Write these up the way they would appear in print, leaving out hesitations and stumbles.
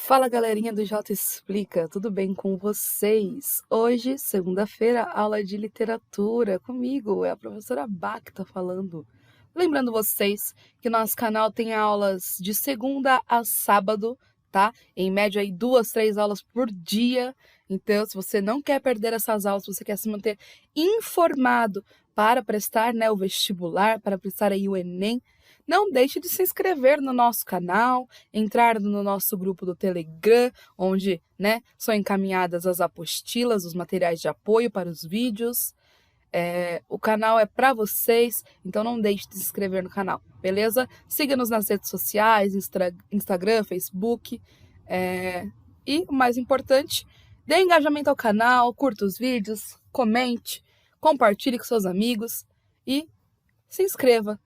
Fala galerinha do Jota Explica, tudo bem com vocês? Hoje, segunda-feira, aula de literatura comigo, é a professora Bá que tá falando. Lembrando vocês que nosso canal tem aulas de segunda a sábado, tá? Em média aí 2, 3 aulas por dia. Então, se você não quer perder essas aulas, se você quer se manter informado para prestar, né, o vestibular, para prestar aí o Enem, não deixe de se inscrever no nosso canal, entrar no nosso grupo do Telegram, onde, né, são encaminhadas as apostilas, os materiais de apoio para os vídeos. O canal é para vocês, então não deixe de se inscrever no canal, beleza? Siga-nos nas redes sociais, Instagram, Facebook. E o mais importante, dê engajamento ao canal, curta os vídeos, comente, compartilhe com seus amigos e se inscreva,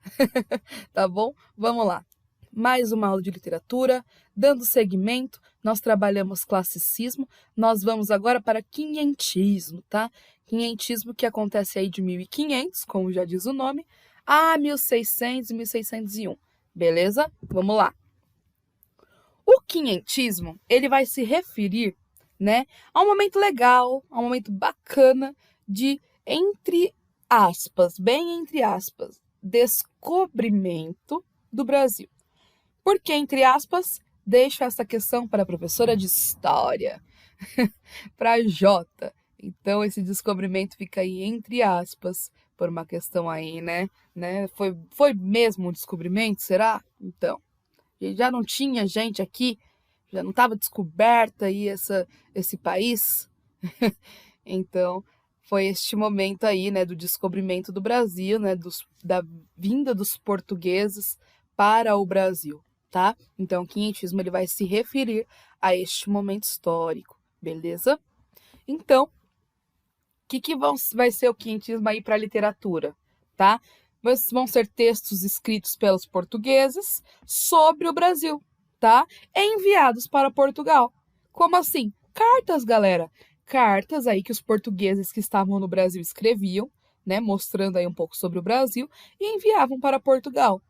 tá bom? Vamos lá. Mais uma aula de literatura, dando seguimento, nós trabalhamos classicismo, nós vamos agora para quinhentismo, tá? Quinhentismo que acontece aí de 1500, como já diz o nome, a 1600 e 1601, beleza? Vamos lá. O quinhentismo, ele vai se referir, né, a um momento legal, a um momento bacana de, entre aspas, bem entre aspas, descobrimento do Brasil. Por que, entre aspas, deixo essa questão para a professora de História, para a Jota. Então, esse descobrimento fica aí entre aspas, por uma questão aí, né? Foi mesmo um descobrimento, será? Então, já não tinha gente aqui, já não estava descoberta aí esse país. Então, foi este momento aí, né, do descobrimento do Brasil, né, da vinda dos portugueses para o Brasil, tá? Então, o quinhentismo ele vai se referir a este momento histórico, beleza? Então, o que vai ser o quinhentismo aí para a literatura, tá? Vão ser textos escritos pelos portugueses sobre o Brasil, tá? Enviados para Portugal. Como assim? Cartas, galera. Cartas aí que os portugueses que estavam no Brasil escreviam, né? Mostrando aí um pouco sobre o Brasil e enviavam para Portugal.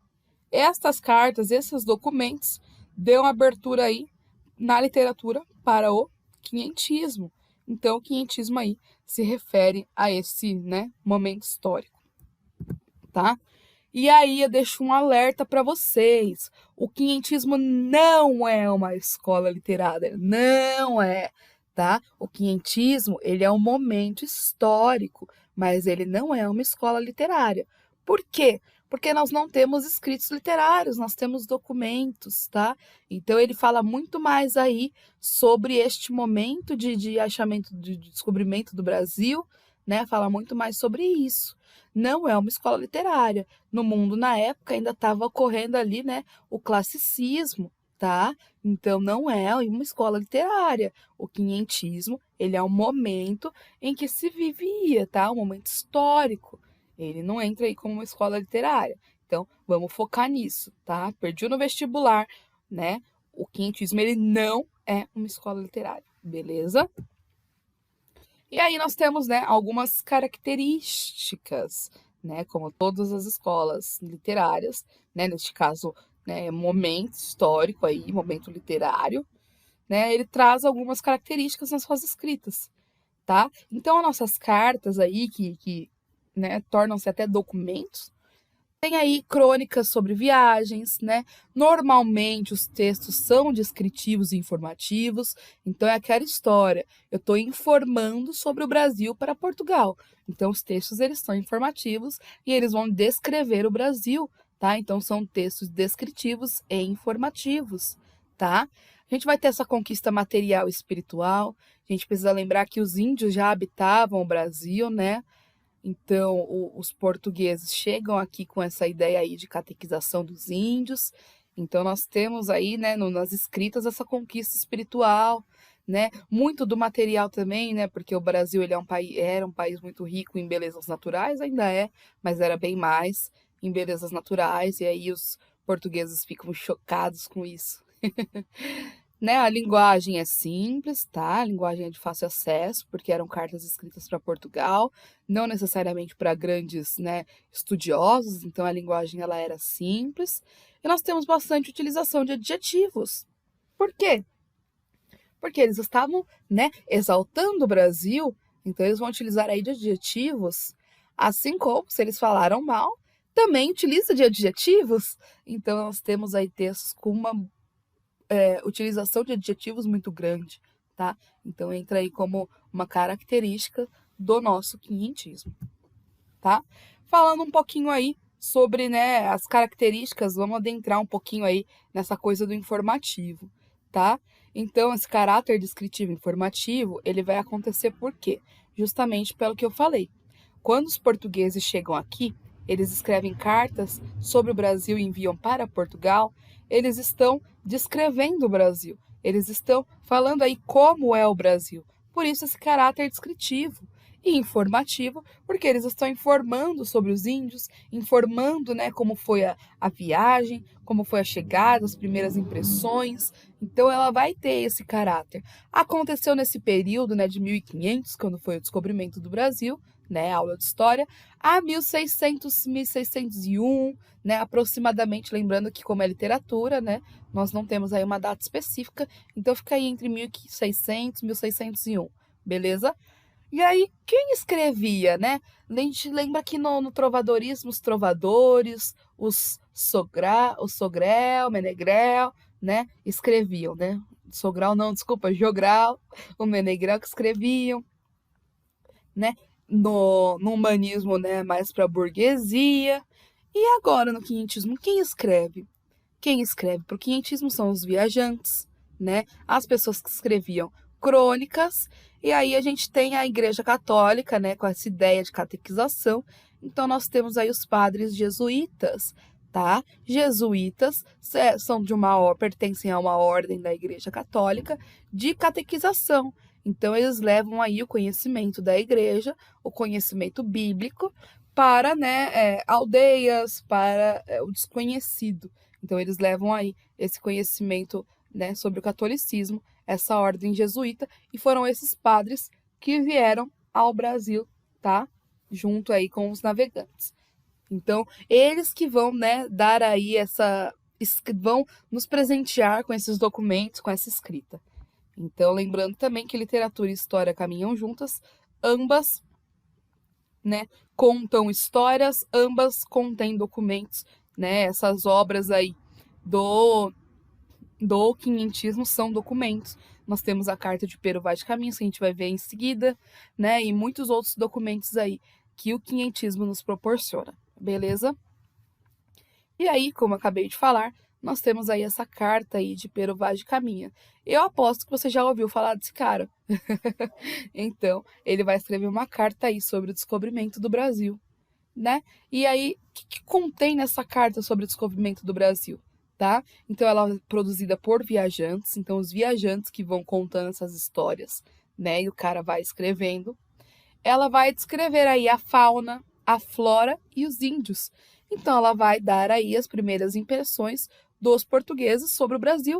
Estas cartas, esses documentos, dão abertura aí na literatura para o quinhentismo. Então, o quinhentismo aí se refere a esse, né, momento histórico, tá? E aí eu deixo um alerta para vocês. O quinhentismo não é uma escola literária, não é, tá? O quinhentismo, ele é um momento histórico, mas ele não é uma escola literária. Por quê? Porque nós não temos escritos literários, nós temos documentos, tá? Então ele fala muito mais aí sobre este momento de achamento, de descobrimento do Brasil, né? Fala muito mais sobre isso. Não é uma escola literária. No mundo, na época, ainda estava ocorrendo ali, né, o classicismo, tá? Então, não é uma escola literária. O quinhentismo, ele é um momento em que se vivia, tá? Um momento histórico. Ele não entra aí como uma escola literária. Então, vamos focar nisso, tá? Perdi no vestibular, né? O quinhentismo, ele não é uma escola literária, beleza? E aí nós temos, né, algumas características, né, como todas as escolas literárias, né, neste caso, né, momento histórico aí, momento literário, né, ele traz algumas características nas suas escritas, tá? Então, as nossas cartas aí, né, tornam-se até documentos, tem aí crônicas sobre viagens, né? Normalmente os textos são descritivos e informativos, então é aquela história. Eu estou informando sobre o Brasil para Portugal. Então os textos eles são informativos e eles vão descrever o Brasil, tá? Então são textos descritivos e informativos, tá? A gente vai ter essa conquista material e espiritual. A gente precisa lembrar que os índios já habitavam o Brasil, né? Então, os portugueses chegam aqui com essa ideia aí de catequização dos índios. Então, nós temos aí, né, nas escritas, essa conquista espiritual, né? Muito do material também, né? Porque o Brasil ele era um país muito rico em belezas naturais, ainda é, mas era bem mais em belezas naturais. E aí os portugueses ficam chocados com isso. Né, a linguagem é simples, tá? A linguagem é de fácil acesso, porque eram cartas escritas para Portugal, não necessariamente para grandes, né, estudiosos, então a linguagem ela era simples. E nós temos bastante utilização de adjetivos. Por quê? porque eles estavam, né, exaltando o Brasil, então eles vão utilizar aí de adjetivos, assim como se eles falaram mal, também utiliza de adjetivos. Então nós temos aí textos com uma utilização de adjetivos muito grande, tá? Então entra aí como uma característica do nosso quinhentismo, tá? Falando um pouquinho aí sobre, né, as características, vamos adentrar um pouquinho aí nessa coisa do informativo, tá? Então, esse caráter descritivo informativo, ele vai acontecer por quê? Justamente pelo que eu falei. Quando os portugueses chegam aqui, eles escrevem cartas sobre o Brasil e enviam para Portugal, eles estão descrevendo o Brasil, eles estão falando aí como é o Brasil. Por isso esse caráter descritivo e informativo, porque eles estão informando sobre os índios, informando, né, como foi a viagem, como foi a chegada, as primeiras impressões. Então ela vai ter esse caráter. Aconteceu nesse período, né, de 1500, quando foi o descobrimento do Brasil, né, aula de história, a 1600, 1601, né, aproximadamente, lembrando que como é literatura, né, nós não temos aí uma data específica, então fica aí entre 1600 e 1601, beleza? E aí, quem escrevia, né? A gente lembra que no trovadorismo, os trovadores, o Sogrel, Menegrel, né? Escreviam, né? Sogral não, desculpa, Jogral, o Menegrel que escreviam, né? No humanismo, né? Mais para a burguesia. E agora, no quinhentismo, quem escreve? Quem escreve para o quinhentismo são os viajantes, né? As pessoas que escreviam crônicas, e aí a gente tem a Igreja Católica, né, com essa ideia de catequização. Então nós temos aí os padres jesuítas, tá? Jesuítas são pertencem a uma ordem da Igreja Católica de catequização. Então eles levam aí o conhecimento da igreja, o conhecimento bíblico para, né, aldeias, para o desconhecido. Então eles levam aí esse conhecimento, né, sobre o catolicismo, essa ordem jesuíta, e foram esses padres que vieram ao Brasil, tá? Junto aí com os navegantes. Então, eles que vão, né, dar aí vão nos presentear com esses documentos, com essa escrita. Então, lembrando também que literatura e história caminham juntas, ambas, né, contam histórias, ambas contêm documentos, né? Essas obras aí do quinhentismo são documentos. Nós temos a Carta de Pero Vaz de Caminhos, que a gente vai ver em seguida, né? E muitos outros documentos aí que o quinhentismo nos proporciona, beleza? E aí, como eu acabei de falar, nós temos aí essa carta aí de Pero Vaz de Caminha. Eu aposto que você já ouviu falar desse cara. Então, ele vai escrever uma carta aí sobre o descobrimento do Brasil, né? E aí, o que contém nessa carta sobre o descobrimento do Brasil, tá? Então, ela é produzida por viajantes, então os viajantes que vão contando essas histórias, né? E o cara vai escrevendo. Ela vai descrever aí a fauna, a flora e os índios. Então, ela vai dar aí as primeiras impressões dos portugueses sobre o Brasil.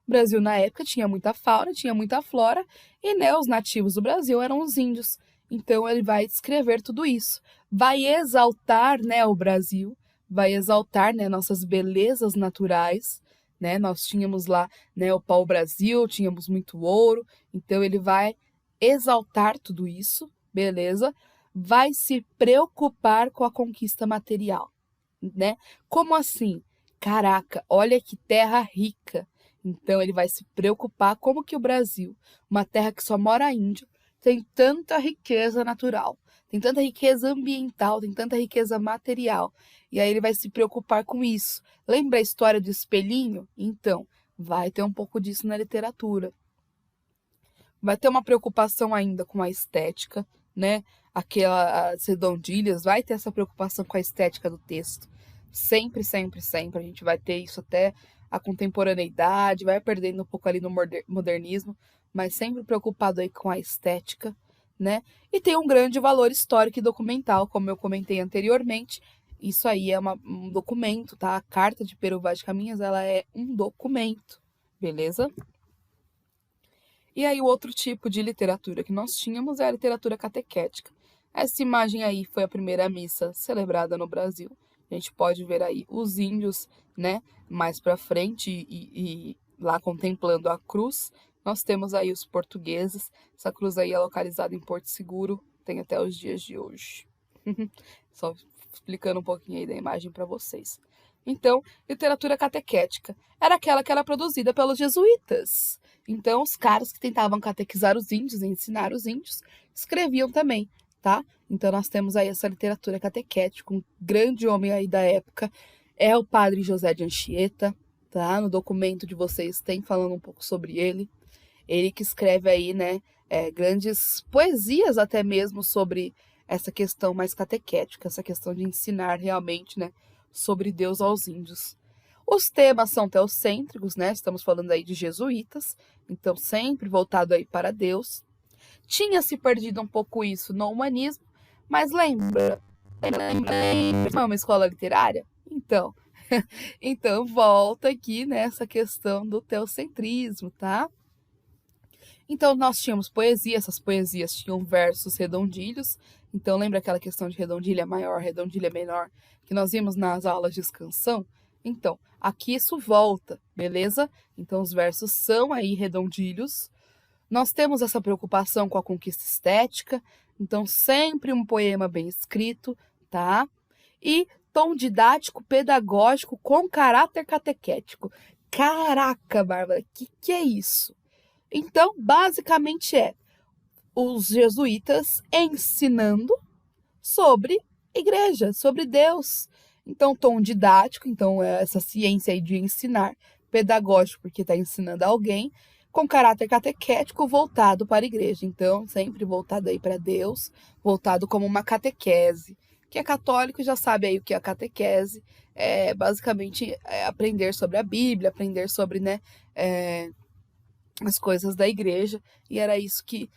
O Brasil, na época, tinha muita fauna, tinha muita flora, e, né, os nativos do Brasil eram os índios. Então, ele vai descrever tudo isso. Vai exaltar, né, o Brasil, vai exaltar, né, nossas belezas naturais, né? Nós tínhamos lá, né, o pau-brasil, tínhamos muito ouro. Então, ele vai exaltar tudo isso, beleza? Vai se preocupar com a conquista material, né? Como assim? Caraca, olha que terra rica. Então ele vai se preocupar como que o Brasil, uma terra que só mora índio, tem tanta riqueza natural, tem tanta riqueza ambiental, tem tanta riqueza material. E aí ele vai se preocupar com isso. Lembra a história do espelhinho? Então, vai ter um pouco disso na literatura. Vai ter uma preocupação ainda com a estética, né? As redondilhas, vai ter essa preocupação com a estética do texto. Sempre, sempre, sempre. A gente vai ter isso até a contemporaneidade, vai perdendo um pouco ali no modernismo, mas sempre preocupado aí com a estética, né? E tem um grande valor histórico e documental, como eu comentei anteriormente. Isso aí é um documento, tá? A Carta de Pero Vaz de Caminhas, ela é um documento, beleza? E aí o outro tipo de literatura que nós tínhamos é a literatura catequética. Essa imagem aí foi a primeira missa celebrada no Brasil. A gente pode ver aí os índios, né, mais para frente e lá contemplando a cruz. nós temos aí os portugueses, essa cruz aí é localizada em Porto Seguro, tem até os dias de hoje. Só explicando um pouquinho aí da imagem para vocês. Então, literatura catequética era aquela que era produzida pelos jesuítas. Então, os caras que tentavam catequizar os índios, ensinar os índios, escreviam também, tá? Então, nós temos aí essa literatura catequética, um grande homem aí da época é o padre José de Anchieta, tá? No documento de vocês tem falando um pouco sobre ele. Ele que escreve aí, né, grandes poesias até mesmo sobre essa questão mais catequética, essa questão de ensinar realmente, né, sobre Deus aos índios. Os temas são teocêntricos, né? Estamos falando aí de jesuítas, então sempre voltado aí para Deus. Tinha se perdido um pouco isso no humanismo, mas lembra é uma escola literária? Então, então volta aqui nessa questão do teocentrismo, tá? Então, nós tínhamos poesia, essas poesias tinham versos redondilhos. Então, lembra aquela questão de redondilha maior, redondilha menor, que nós vimos nas aulas de canção? Então, aqui isso volta, beleza? Então, os versos são aí redondilhos. Nós temos essa preocupação com a conquista estética. Então, sempre um poema bem escrito, tá? E tom didático, pedagógico, com caráter catequético. Caraca, Bárbara, que é isso? Então, basicamente os jesuítas ensinando sobre igreja, sobre Deus. Então, tom didático, então essa ciência aí de ensinar, pedagógico, porque está ensinando alguém, com caráter catequético voltado para a igreja. Então, sempre voltado aí para Deus, voltado como uma catequese. Quem é católico já sabe aí o que é a catequese, basicamente aprender sobre a Bíblia, aprender sobre, né, as coisas da igreja, e era isso que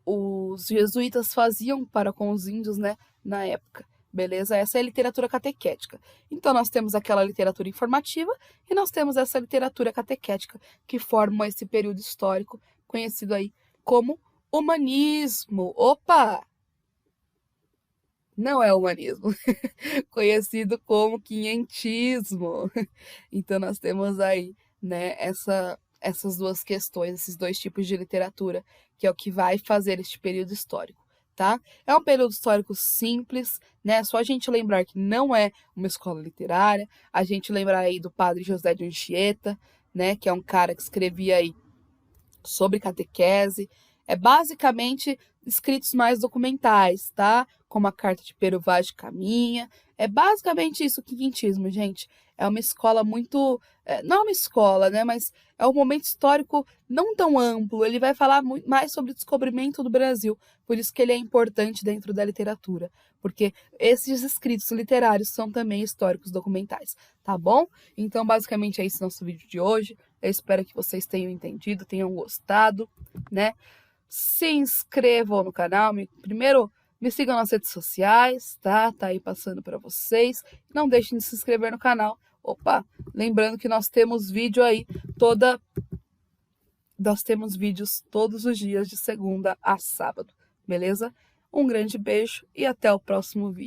os jesuítas faziam para com os índios, né, na época, beleza? Essa é a literatura catequética. Então, nós temos aquela literatura informativa e nós temos essa literatura catequética que formam esse período histórico conhecido aí como humanismo. Opa! Não é humanismo, conhecido como quinhentismo. Então, nós temos aí, né, essas duas questões, esses dois tipos de literatura, que é o que vai fazer este período histórico, tá? É um período histórico simples, né? Só a gente lembrar que não é uma escola literária, a gente lembrar aí do padre José de Anchieta, né? Que é um cara que escrevia aí sobre catequese, é basicamente escritos mais documentais, tá? Como a Carta de Pero Vaz de Caminha. É basicamente isso, o quinhentismo, gente. É uma escola muito... não é uma escola, né? Mas é um momento histórico não tão amplo. Ele vai falar muito mais sobre o descobrimento do Brasil. Por isso que ele é importante dentro da literatura. Porque esses escritos literários são também históricos documentais, tá bom? Então, basicamente, é esse nosso vídeo de hoje. Eu espero que vocês tenham entendido, tenham gostado, né? Se inscrevam no canal. Primeiro, me sigam nas redes sociais, tá? Tá aí passando para vocês. Não deixem de se inscrever no canal. Opa, lembrando que nós temos vídeo aí Nós temos vídeos todos os dias de segunda a sábado, beleza? Um grande beijo e até o próximo vídeo.